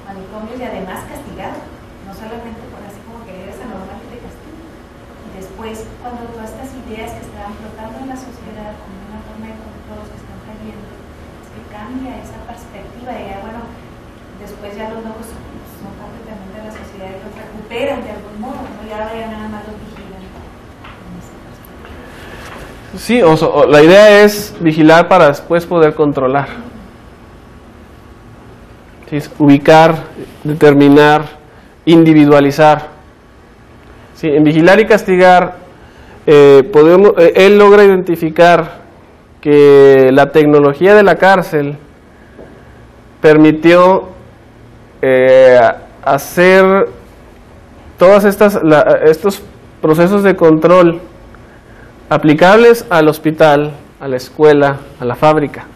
manicomios y además castigado, no solamente por así como que eres anormal que te castigo. Y después, cuando todas estas ideas que estaban flotando en la sociedad como una forma de control que están cayendo, es que cambia esa perspectiva y ya, bueno, después ya los locos son parte también de la sociedad y los recuperan de algún modo, ¿no? Y ahora ya nada más los vigilan en esa perspectiva. Sí, la idea es vigilar para después poder controlar. ¿Sí? Ubicar, determinar, individualizar. ¿Sí? En vigilar y castigar, él logra identificar que la tecnología de la cárcel permitió hacer todos estos procesos de control aplicables al hospital, a la escuela, a la fábrica,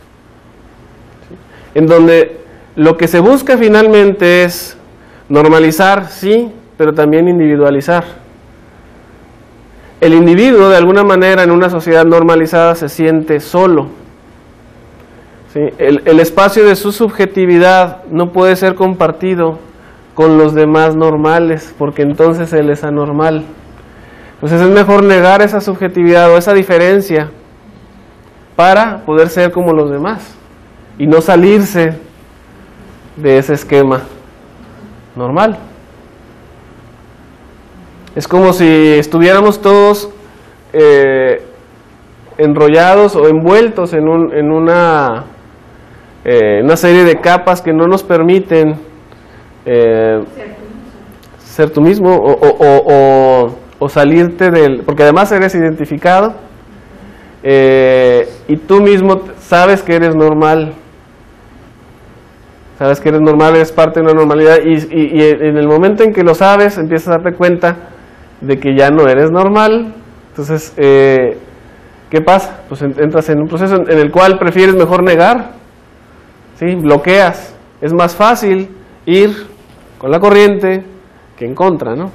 ¿sí? En donde lo que se busca finalmente es normalizar, sí, pero también individualizar. El individuo, de alguna manera, en una sociedad normalizada se siente solo. ¿Sí? El espacio de su subjetividad no puede ser compartido con los demás normales, porque entonces él es anormal. Entonces es mejor negar esa subjetividad o esa diferencia para poder ser como los demás y no salirse de ese esquema normal. Es como si estuviéramos todos enrollados o envueltos en una serie de capas que no nos permiten ser tú mismo o salirte del... Porque además eres identificado y tú mismo sabes que eres normal. Sabes que eres normal, eres parte de una normalidad y en el momento en que lo sabes empiezas a darte cuenta de que ya no eres normal. Entonces, ¿qué pasa? Pues entras en un proceso en el cual prefieres mejor negar, ¿sí? Bloqueas. Es más fácil ir con la corriente que en contra, ¿no?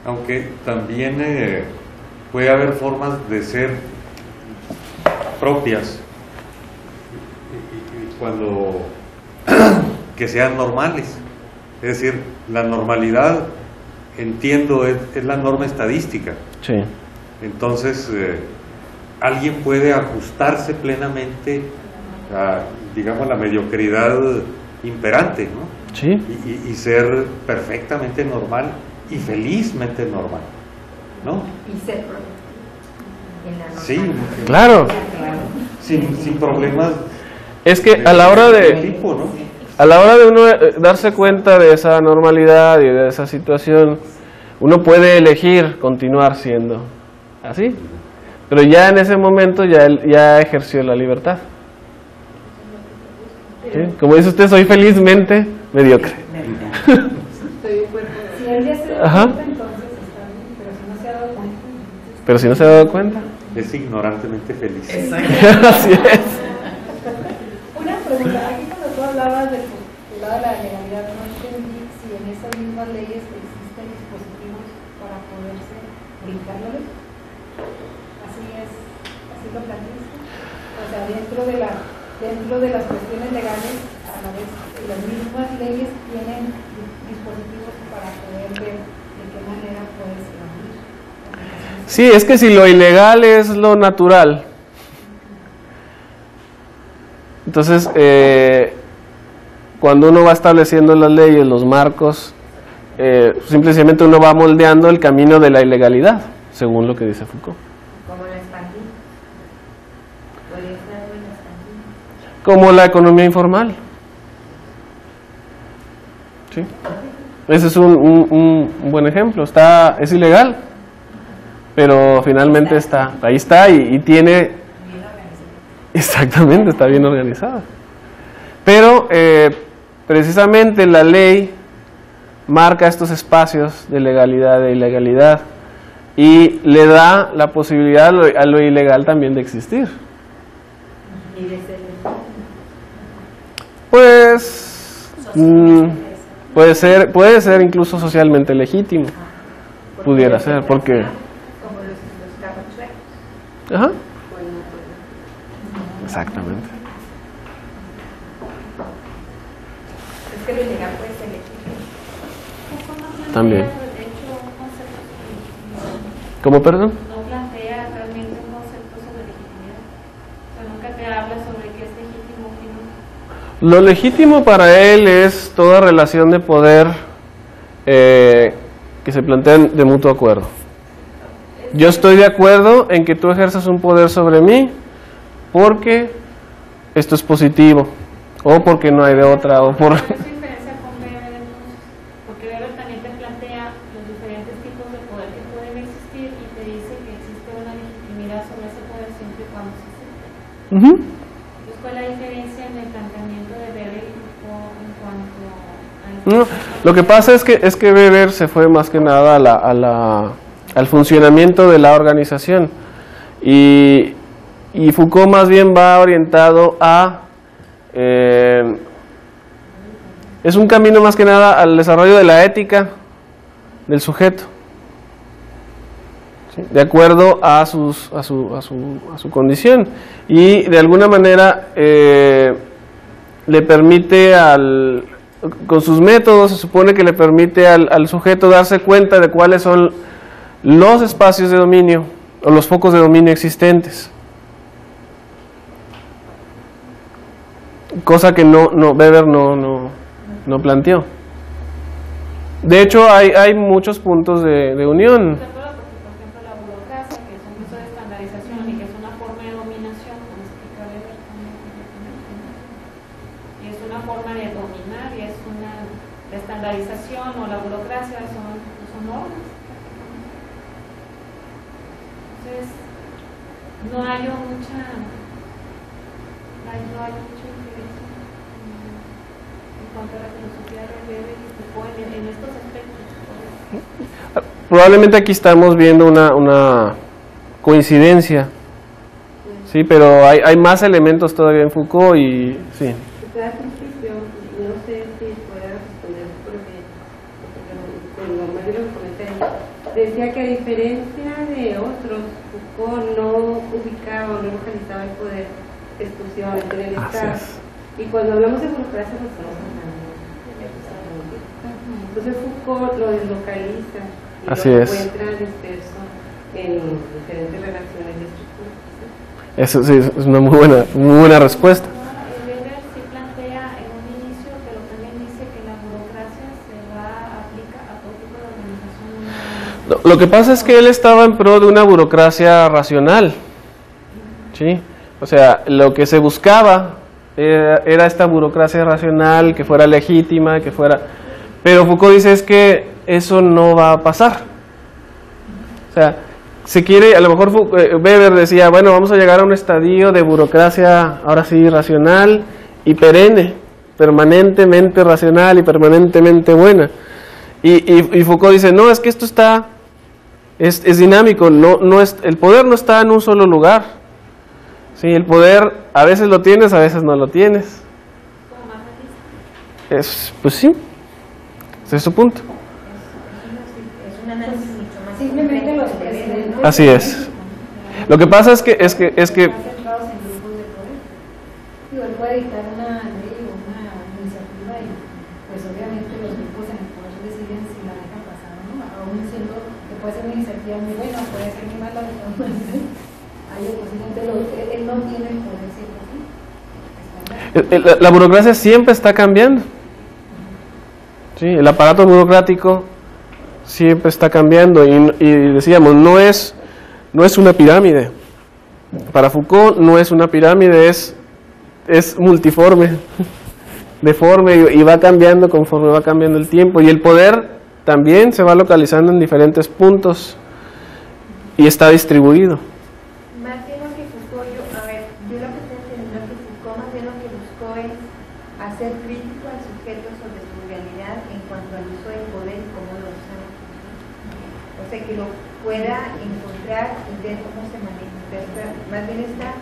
Aunque también puede haber formas de ser propias cuando que sean normales. Es decir, la normalidad, entiendo, es la norma estadística. Sí. Entonces, alguien puede ajustarse plenamente a, digamos, la mediocridad imperante, ¿no? Sí. Y ser perfectamente normal y felizmente normal, ¿no? Y ser productivo en la Sí, normalidad. Claro. sin problemas. Es que a la hora de... tipo, ¿no? A la hora de uno darse cuenta de esa normalidad y de esa situación, uno puede elegir continuar siendo así, pero ya en ese momento ya ejerció la libertad. ¿Sí? Como dice usted, soy felizmente mediocre. Si él ya se da Ajá. cuenta, entonces está bien, pero si no se ha dado cuenta. Pero si no se ha dado cuenta. Es ignorantemente feliz. Así es. Una pregunta, aquí cuando tú hablabas del lado de la legalidad, no entendí si en esas mismas leyes existen dispositivos para poderse brincar la ley. Así lo planteaste. O sea, dentro de las cuestiones legales, a la vez las mismas leyes tienen dispositivos para poder ver de qué manera puedes evadir. Sí, es que si lo ilegal es lo natural, entonces cuando uno va estableciendo las leyes, los marcos, simplemente uno va moldeando el camino de la ilegalidad, según lo que dice Foucault. Como la expandí. Podría ser algo en la expandí. Como la economía informal. ¿Sí? Ese es un buen ejemplo. Es ilegal, pero finalmente ahí está y tiene... Exactamente, está bien organizada. Pero precisamente la ley marca estos espacios de legalidad e ilegalidad y le da la posibilidad a lo ilegal también de existir. Y de ser Pues puede ser incluso socialmente legítimo, pudiera ser, porque como los carros chuecos. ajá, exactamente. Es que lo ilegal puede ser legítimo. También. De hecho, un concepto sobre legitimidad. ¿Cómo, perdón? No plantea realmente un concepto sobre legitimidad. O sea, nunca te habla sobre qué es legítimo o qué no. Lo legítimo para él es toda relación de poder que se plantean de mutuo acuerdo. Yo estoy de acuerdo en que tú ejerzas un poder sobre mí porque esto es positivo, o porque no hay de otra, o por... ¿Cuál es su diferencia con Weber entonces? Porque Weber también te plantea los diferentes tipos de poder que pueden existir y te dice que existe una legitimidad sobre ese poder siempre y cuando se acepte. Ujú. Entonces, ¿cuál es la diferencia en el planteamiento de Weber y Foucault en cuanto a No, lo que pasa es que Weber se fue más que nada al funcionamiento de la organización y Foucault más bien va orientado a es un camino más que nada al desarrollo de la ética del sujeto, ¿sí? De acuerdo a su condición y de alguna manera le permite con sus métodos se supone que le permite al sujeto darse cuenta de cuáles son los espacios de dominio o los focos de dominio existentes, cosa que Weber no planteó. De hecho, hay muchos puntos de unión. De acuerdo, porque por ejemplo la burocracia, que es un proceso de estandarización y que es una forma de dominación, como explica Weber también, y es una forma de dominar y es una de estandarización, o la burocracia son normas. Entonces, no hay mucha diferencia en cuanto a la filosofía de Weber y Foucault en estos aspectos. Probablemente aquí estamos viendo una coincidencia, sí, pero hay más elementos todavía en Foucault y sí. Al principio, no sé si pueda responder porque normal de los comentarios, decía que a diferencia de otros, Foucault no ubicaba o no localizaba el poder exclusivamente en el Estado. Y cuando hablamos de burocracia, pues estamos hablando de entonces Foucault lo deslocaliza y así lo es. encuentra disperso en diferentes relaciones y estructuras. Eso sí, es una muy buena respuesta. Weber sí plantea en un inicio, pero también dice que la burocracia se aplica a todo tipo de organización. Lo que pasa es que él estaba en pro de una burocracia racional, ¿sí? O sea, lo que se buscaba era esta burocracia racional, que fuera legítima, que fuera... Pero Foucault dice es que eso no va a pasar. O sea, se quiere, a lo mejor Weber decía, bueno, vamos a llegar a un estadio de burocracia, ahora sí, racional y perenne, permanentemente racional y permanentemente buena. Y Foucault dice, no, es que esto es dinámico, el poder no está en un solo lugar. Sí, el poder a veces lo tienes, a veces no lo tienes. Pues sí, ese es su punto. Es un análisis mucho más Simplemente los complejo. presidentes. Así es. Lo que pasa es que Más centrados en grupos de poder. Digo, él puede dictar una ley o una iniciativa y pues obviamente los grupos en el poder deciden si la dejan pasar o no, aún siendo que puede ser una iniciativa muy buena, puede ser muy mala, hay oposición, él no tiene el poder siempre. la burocracia siempre está cambiando. Sí, el aparato burocrático siempre está cambiando y decíamos, no es una pirámide. Para Foucault no es una pirámide, es multiforme, deforme y va cambiando conforme va cambiando el tiempo. Y el poder también se va localizando en diferentes puntos y está distribuido. Más bien lo que Foucault, yo lo que estoy entendiendo que Foucault más bien lo que buscó es hacer crítico al sujeto sobre su realidad en cuanto al uso del poder y cómo lo usa. O sea, que lo pueda encontrar y ver cómo se maneja. Más bien está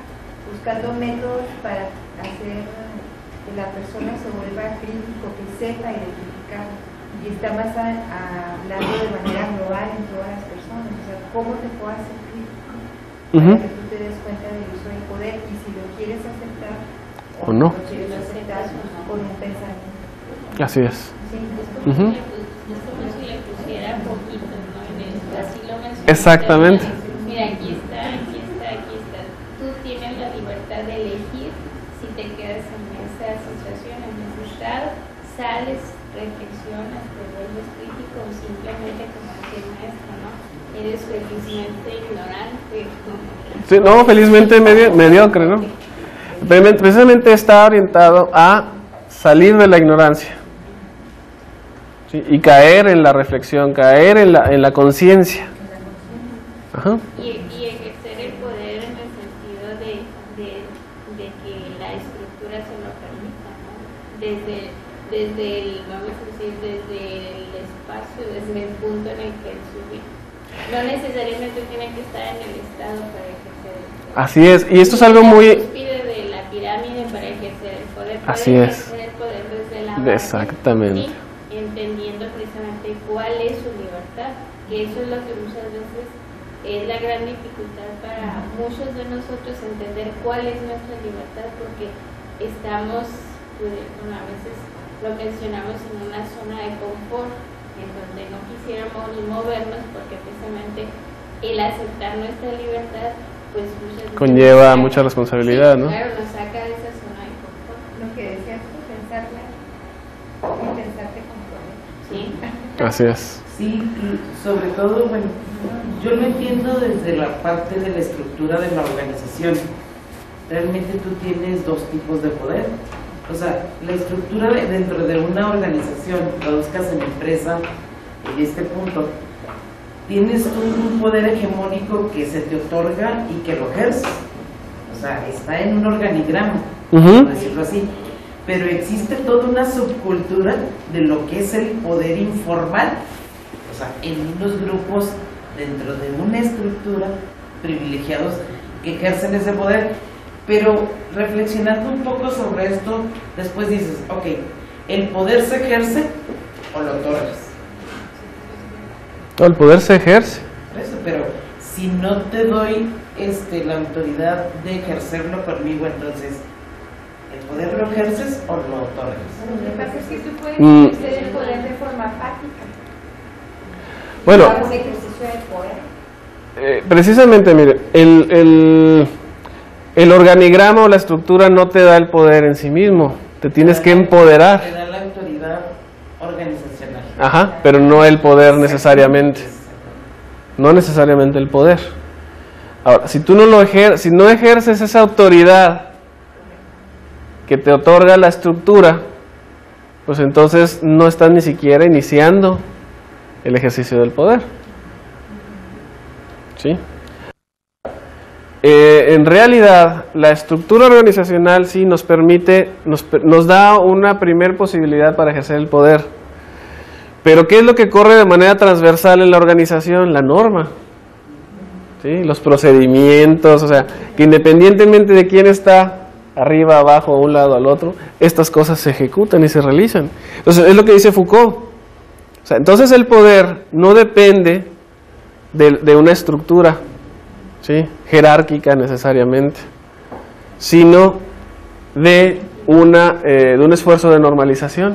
buscando métodos para hacer que la persona se vuelva crítico, que sepa identificar. Y está más hablando de manera global en todas las personas. O sea, cómo te puedo hacer crítico para que tú te des cuenta del uso del poder y si lo quieres aceptar o no. lo quieres aceptar con un pensamiento. Así es. Sí, Es como si le pusiera poquito, ¿no? Así lo mencioné. Exactamente. Mira, aquí está. Tú tienes la libertad de elegir si te quedas en esa situación, en ese estado, sales, reflexionas, te vuelves crítico o simplemente, como decía el maestro, ¿no? Eres felizmente ignorante. Sí, no, felizmente mediocre, ¿no? Precisamente está orientado a salir de la ignorancia, ¿sí? Y caer en la reflexión, caer en la conciencia. Ajá. Y ejercer el poder en el sentido de que la estructura se lo permita, ¿no? Desde el, vamos a decir, desde el espacio, desde el punto en el que él sube. No necesariamente tiene que estar en el estado para ejercer el poder. Así es, y esto es algo muy... Cúspide de la pirámide para ejercer el poder. Así es. Ejercer el poder desde la base. Exactamente. Y entendiendo precisamente cuál es su libertad, que eso es lo que muchas veces es la gran dificultad para muchos de nosotros, entender cuál es nuestra libertad, porque estamos, bueno, a veces lo mencionamos en una zona de confort, en donde no quisiéramos movernos, porque precisamente el aceptar nuestra libertad, pues muchas veces conlleva mucha responsabilidad, sí, ¿no? Claro, nos saca de esa zona de confort. Lo que decías tú, pensarla y pensarte con poder. Sí. Así es. Sí, y sobre todo, bueno, yo lo entiendo desde la parte de la estructura de la organización. Realmente tú tienes dos tipos de poder. O sea, la estructura dentro de una organización, traduzcas en empresa, en este punto, tienes tú un poder hegemónico que se te otorga y que lo ejerces. O sea, está en un organigrama, por decirlo así. Pero existe toda una subcultura de lo que es el poder informal. O sea, en unos grupos dentro de una estructura privilegiados que ejercen ese poder. Pero reflexionando un poco sobre esto, después dices, ok, ¿el poder se ejerce o lo otorgas? El poder se ejerce. Por eso, pero si no te doy la autoridad de ejercerlo conmigo, entonces, ¿el poder lo ejerces o lo otorgas? Lo que pasa es que tú puedes ejercer el poder de forma apática. Bueno, Un ejercicio de poder. precisamente, mire, el organigrama o la estructura no te da el poder en sí mismo, te tienes que empoderar. Te da la autoridad organizacional. Ajá, pero no el poder necesariamente. No necesariamente el poder. Ahora, si tú si no ejerces esa autoridad que te otorga la estructura, pues entonces no estás ni siquiera iniciando el ejercicio del poder. ¿Sí? En realidad, la estructura organizacional sí nos permite, nos da una primer posibilidad para ejercer el poder. Pero ¿qué es lo que corre de manera transversal en la organización? La norma. ¿Sí? Los procedimientos, o sea, que independientemente de quién está arriba, abajo, a un lado, al otro, estas cosas se ejecutan y se realizan. Entonces, es lo que dice Foucault. O sea, entonces el poder no depende de una estructura, ¿sí?, jerárquica necesariamente, sino de un esfuerzo de normalización.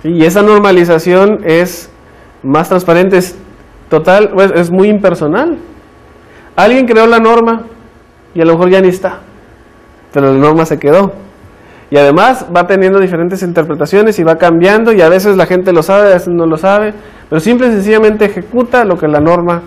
¿Sí? Y esa normalización es más transparente, es total, pues, es muy impersonal. Alguien creó la norma y a lo mejor ya ni está, pero la norma se quedó. Y además va teniendo diferentes interpretaciones y va cambiando, y a veces la gente lo sabe, a veces no lo sabe, pero simple y sencillamente ejecuta lo que la norma